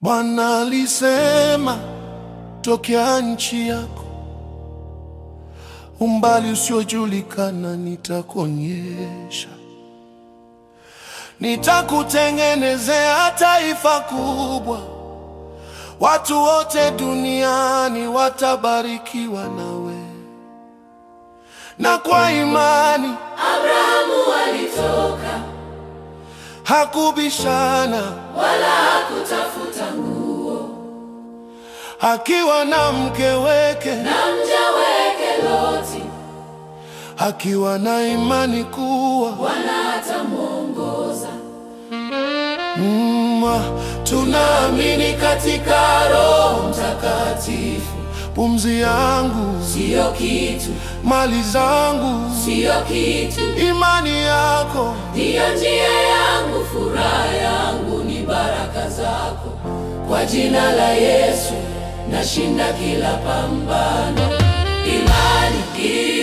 Bwana alisema, tokea nchi yako, umbali usiojulikana nitakuonyesha. Nitakutengenezea taifa kubwa, watu wote duniani watabarikiwa nawe. Na kwa imani Abrahamu alitoka, hakubishana wala hakutafuta nguo, akiwa na mke wake na mja wake Loti, akiwa na imani kuwa Bwana atamuongoza. Tunaamini katika Roho Mtakatifu. Pumzi yangu Sio kitu, mali zangu sio kitu, imani yako ndiyo njia yangu, furaha yangu ni baraka zako. Kwa jina la Yesu nashinda kila pambano. Imani,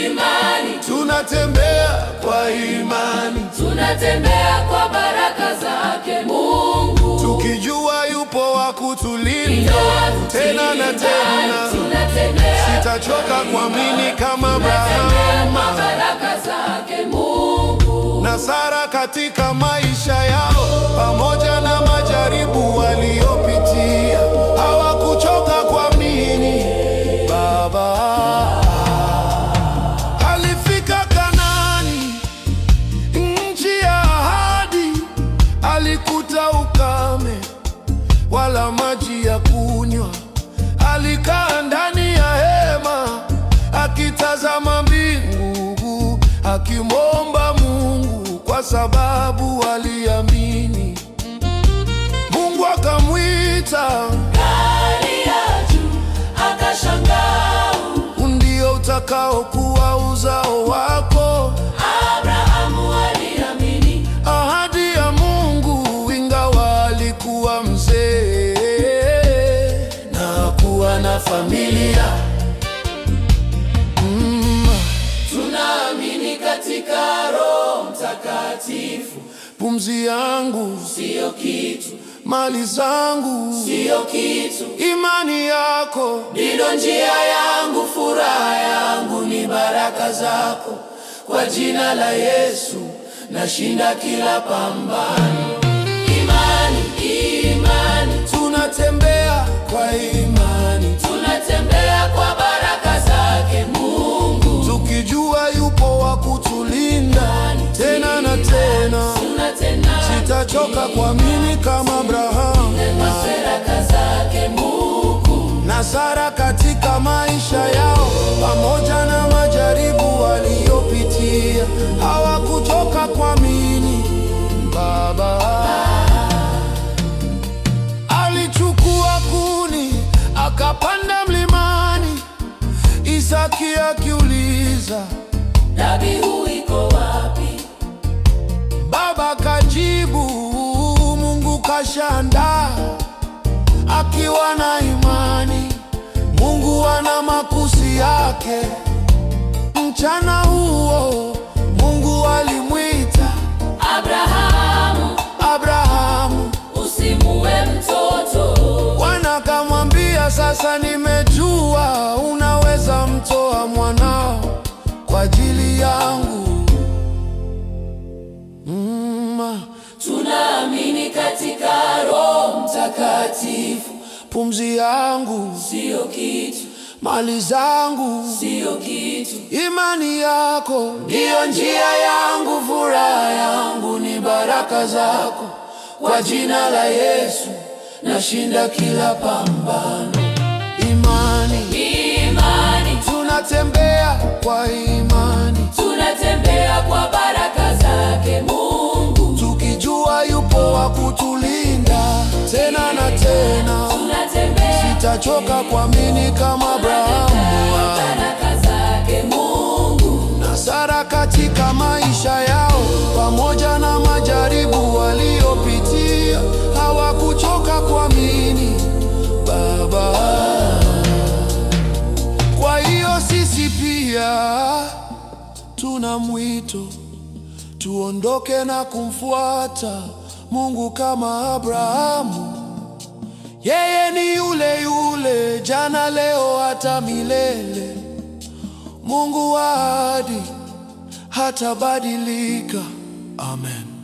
imani, tunatembea kwa imani, tunatembea kwa baraka zake Mungu, tukijua yupo wa kutulinda tena na tena. Sitachoka kuamini kama Abrahamu, baraka zake Mungu. na Sara katika maisha yao, pamoja na majaribu waliopitia, hawakuchoka kuamini. Baba alifika Kanaani, nchi ya ahadi. Alikuta ukame wala maji ya kunywa. Alikaa ndani ya hema akitazama mbingu, akimwomba Mungu kwa sababu aliamini. Mungu akamwita, Hali ya juu akashangaa, ndio utakaokuwa uzao wako. Abrahamu aliamini Ahadi ya Mungu, ingawa alikuwa mzee na kuwa na familia. Tunaamini katika Roho Mtakatifu. Pumzi yangu Sio kitu, mali zangu sio kitu, imani yako ndilo njia yangu, furaha yangu ni baraka zako. Kwa jina la Yesu nashinda kila pambano. Imani, imani, tunatembea kwa imani, tunatembea kwa baraka zake Mungu, tukijua yupo wa kutulinda tena na tena. Sitachoka kuamini kama Abrahamu kwa baraka zake Mungu. na Sara katika maisha yao, pamoja na majaribu waliopitia, hawakuchoka kuamini. Baba alichukua kuni akapanda mlimani, Isaki akiuliza, Dhabihu iko wapi? Baba kajibu, Mungu kashaandaa. Akiwa na imani, Mungu ana makusudi yake. Mchana huo Mungu alimwita Abrahamu, Abrahamu. usimuue mtoto. Bwana akamwambia, sasa nimejua unaweza mtoa mwanao kwa ajili yangu. Tunaamini katika Roho Mtakatifu. Pumzi yangu Sio kitu, mali zangu sio kitu, imani yako ndiyo njia yangu, furaha yangu ni baraka zako. Kwa jina la Yesu nashinda kila pambano. Imani, imani, tunatembea kwa imani, tunatembea kwa baraka zake Mungu, tukijua yupo wa kutulinda tena na tena. Sitachoka kuamini kama Abrahamu baraka zake Mungu. na Sara katika maisha yao, pamoja na majaribu waliopitia, hawakuchoka kuamini. Baba, kwa hiyo sisi pia tuna mwito, tuondoke na kumfuata Mungu kama Abrahamu. Yeye ni yule yule jana, leo, hata milele. Mungu wa ahadi hatabadilika. Amen.